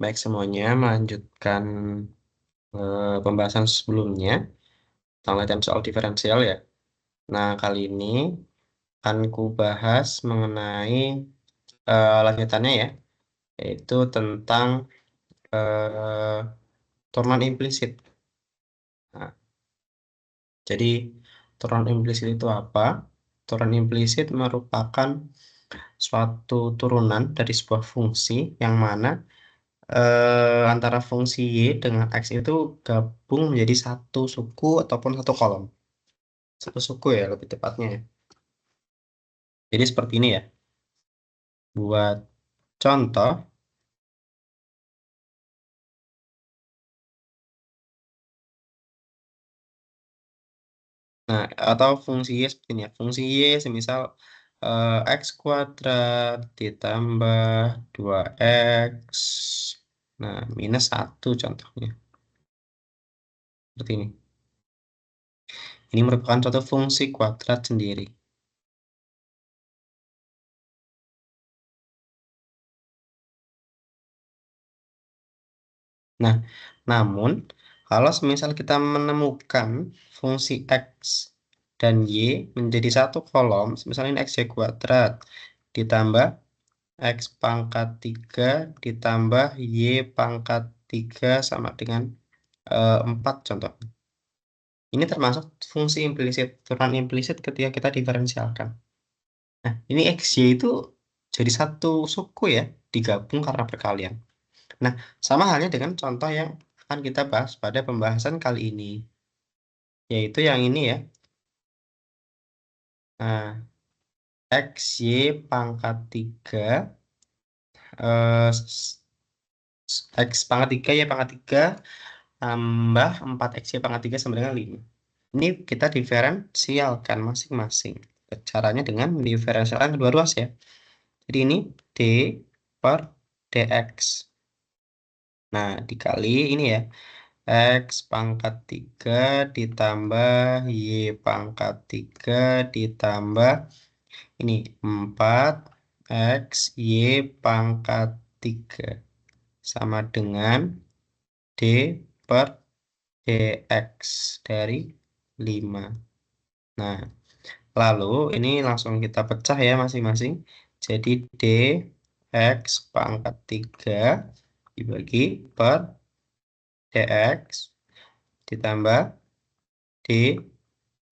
Baik semuanya, melanjutkan pembahasan sebelumnya tentang latihan soal diferensial ya. Nah, kali ini akan ku bahas mengenai lanjutannya ya, yaitu tentang turunan implisit. Nah, jadi turunan implisit itu apa? Turunan implisit merupakan suatu turunan dari sebuah fungsi yang mana antara fungsi y dengan x itu gabung menjadi satu suku ataupun satu kolom. Satu suku ya lebih tepatnya ya. Jadi seperti ini ya. Buat contoh, nah atau fungsi y seperti ini ya. Fungsi y semisal x kuadrat ditambah 2x, nah minus 1 contohnya. Seperti ini. Ini merupakan suatu fungsi kuadrat sendiri. Nah, namun kalau semisal kita menemukan fungsi x dan y menjadi satu kolom, misalnya ini x y kuadrat ditambah x pangkat 3 ditambah y pangkat 3 sama dengan 4 contoh. Ini termasuk fungsi implisit, turunan implisit ketika kita diferensialkan. Nah, ini x, y itu jadi satu suku ya, digabung karena perkalian. Nah, sama halnya dengan contoh yang akan kita bahas pada pembahasan kali ini, yaitu yang ini ya. Nah, x, y pangkat 3, x pangkat 3, y pangkat 3, tambah 4x, y pangkat 3 sama dengan 5. Ini kita diferensialkan masing-masing. Caranya dengan diferensialkan kedua ruas ya. Jadi ini d per dx. Nah, dikali ini ya. X pangkat 3 ditambah Y pangkat 3 ditambah ini 4 X Y pangkat 3 sama dengan D per DX dari 5. Nah, lalu ini langsung kita pecah ya masing-masing. Jadi DX pangkat 3 dibagi per DX ditambah D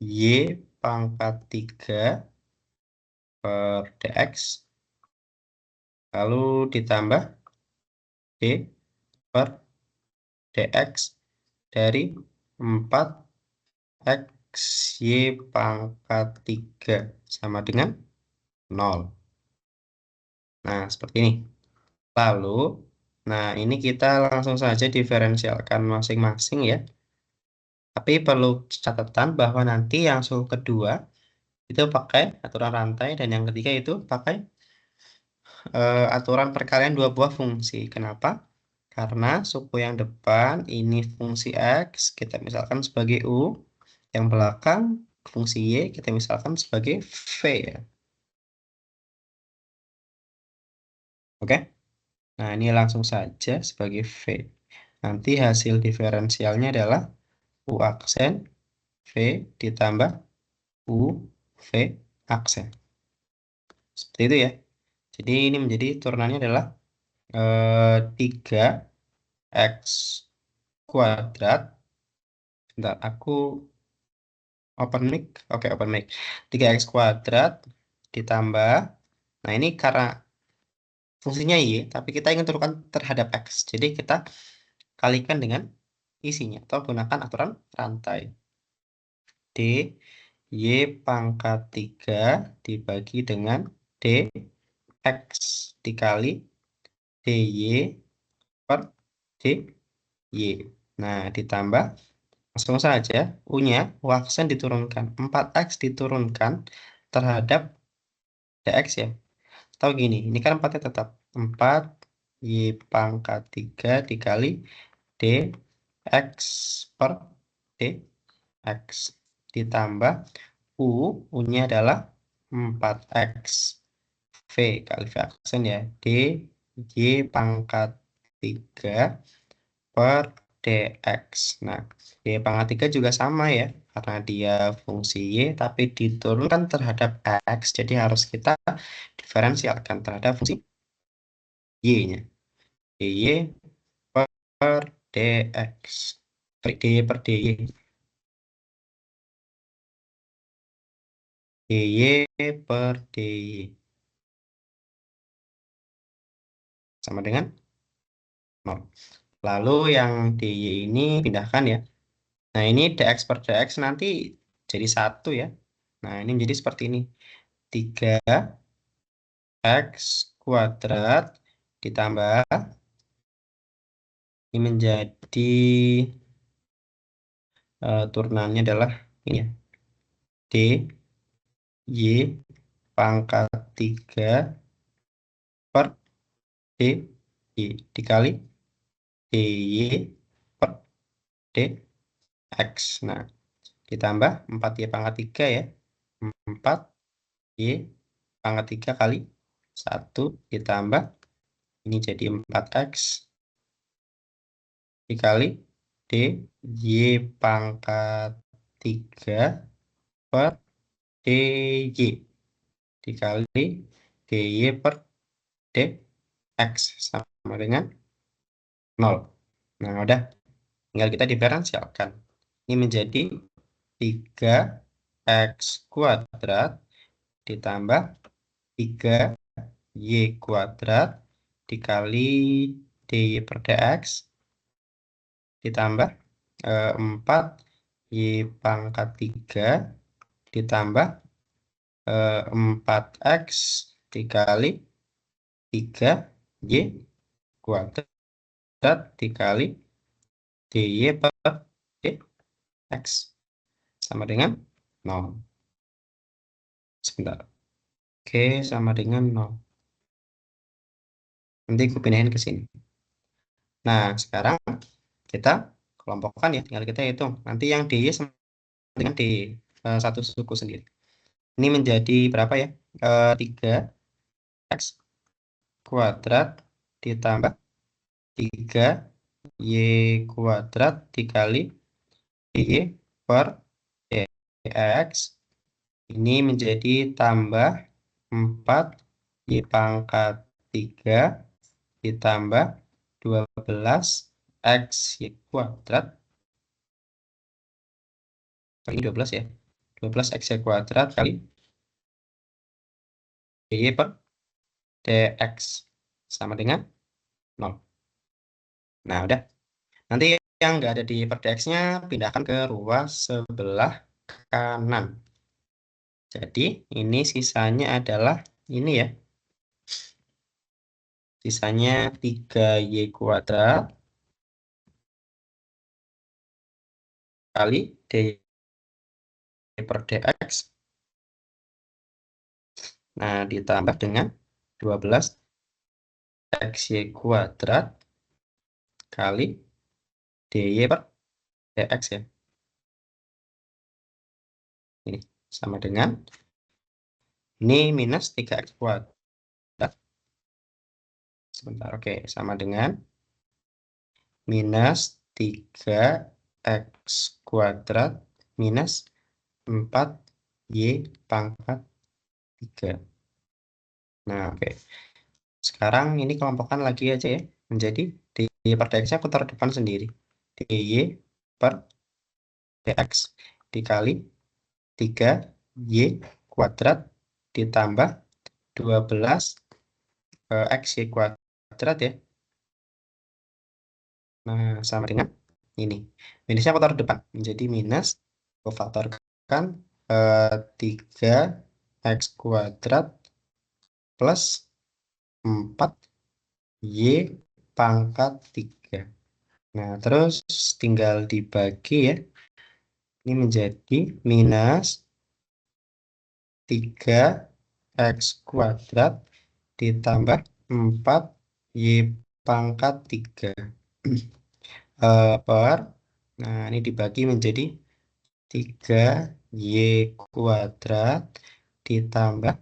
Y pangkat 3 per dx, lalu ditambah D per dx dari 4 x y pangkat 3 sama dengan 0. Nah, seperti ini. Lalu, nah ini kita langsung saja diferensialkan masing-masing ya. Tapi perlu catatan bahwa nanti yang suku kedua itu pakai aturan rantai dan yang ketiga itu pakai aturan perkalian dua buah fungsi. Kenapa? Karena suku yang depan ini fungsi x, kita misalkan sebagai u. Yang belakang fungsi y, kita misalkan sebagai v ya. Oke? Nah, ini langsung saja sebagai v. Nanti hasil diferensialnya adalah u aksen v ditambah u v aksen. Seperti itu ya. Jadi ini menjadi turunannya adalah 3x kuadrat. Bentar, aku open mic. Oke, open mic. 3x kuadrat ditambah. Nah, ini karena fungsinya y, tapi kita ingin turunkan terhadap x. Jadi kita kalikan dengan isinya atau gunakan aturan rantai. D y pangkat 3 dibagi dengan dx dikali dy per dy. Nah, ditambah langsung saja u-nya, u aksen diturunkan. 4x diturunkan terhadap dx ya. Atau gini, ini kan 4-nya tetap. 4 y pangkat 3 dikali dx per dx. Ditambah u-nya adalah 4x. V kali V aksen ya. D y pangkat 3 per dx. Nah, y pangkat 3 juga sama ya, karena dia fungsi y, tapi diturunkan terhadap x, jadi harus kita diferensialkan terhadap fungsi y-nya. dy per dx. dy per dy. dy per dy. Sama dengan 0. Lalu yang dy ini pindahkan ya. Nah, ini dx per dx nanti jadi 1 ya. Nah, ini menjadi seperti ini. 3x kuadrat ditambah, ini menjadi turunannya adalah ini ya. D, Y pangkat 3 per D, Y dikali DY per DX. Nah, ditambah 4Y pangkat 3 ya. 4Y pangkat 3 kali 1 ditambah, ini jadi 4X dikali DY pangkat 3 per DY dikali DY per DX sama dengan 0. Nah, udah. Tinggal kita diferensialkan. Ini menjadi 3x kuadrat ditambah 3y kuadrat dikali dy per dx ditambah 4y pangkat 3 ditambah 4x dikali 3y kuadrat dikali dy per dx sama dengan 0. Sebentar. Oke, sama dengan 0. Nanti aku pindahin ke sini. Nah, sekarang kita kelompokkan ya, tinggal kita hitung. Nanti yang dy sama dengan dy, satu suku sendiri. Ini menjadi berapa ya? 3x kuadrat ditambah 3y kuadrat dikali dy per dx. Ini menjadi tambah 4y pangkat 3 ditambah 12x y kuadrat. Ini 12 ya. 12x y kuadrat kali dy per dx sama dengan 0. Nah, udah. Nanti yang nggak ada di per dx-nya pindahkan ke ruas sebelah kanan. Jadi, ini sisanya adalah ini ya. Sisanya 3y kuadrat kali dy per dx. Nah, ditambah dengan 12xy kuadrat kali dy per dx ya. Ini sama dengan, ini minus 3x kuadrat. Sebentar, oke. Sama dengan minus 3x kuadrat minus 4y pangkat 3. Nah, oke. Sekarang ini kelompokkan lagi aja ya. Menjadi dy per dx-nya aku taruh depan sendiri. dy per dx dikali 3y kuadrat ditambah 12xy kuadrat ya. Nah, sama dengan ini. Minusnya aku taruh depan. Menjadi minus, aku faktorkan 3x kuadrat plus 4y pangkat 3. Nah, terus tinggal dibagi ya. Ini menjadi minus 3x kuadrat ditambah 4y pangkat 3 per, nah ini dibagi menjadi 3y kuadrat ditambah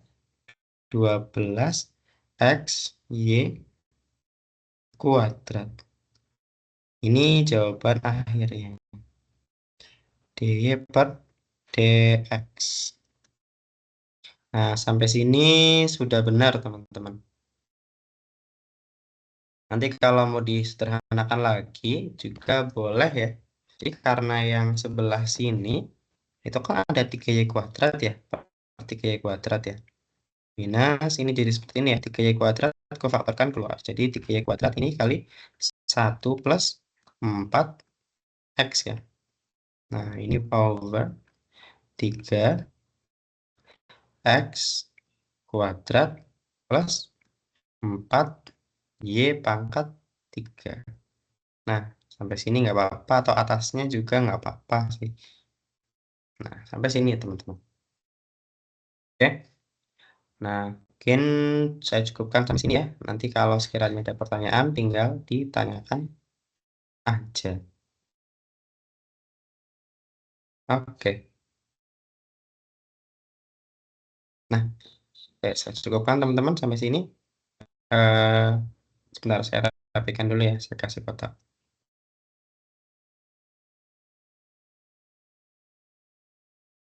12xy kuadrat. Ini jawaban akhirnya. DY per DX. Nah, sampai sini sudah benar, teman-teman. Nanti kalau mau disederhanakan lagi, juga boleh ya. Jadi karena yang sebelah sini, itu kan ada 3Y kuadrat ya. Per 3Y kuadrat ya. Minus, ini jadi seperti ini ya. 3Y kuadrat, kufaktorkan keluar. Jadi 3Y kuadrat ini kali 1 plus 4X ya. Nah, ini power 3X kuadrat plus 4Y pangkat 3. Nah, sampai sini nggak apa-apa, atau atasnya juga nggak apa-apa sih. Nah, sampai sini ya teman-teman. Oke, nah mungkin saya cukupkan sampai sini ya. Nanti kalau sekiranya ada pertanyaan, tinggal ditanyakan aja. Oke, nah saya cukupkan teman-teman sampai sini. Eh, Sebentar, saya rapikan dulu ya, saya kasih kotak.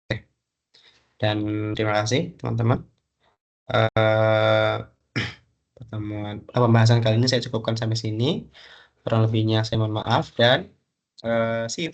Oke, dan terima kasih teman-teman. Eh, Pembahasan kali ini saya cukupkan sampai sini. Kurang lebihnya saya mohon maaf dan see you.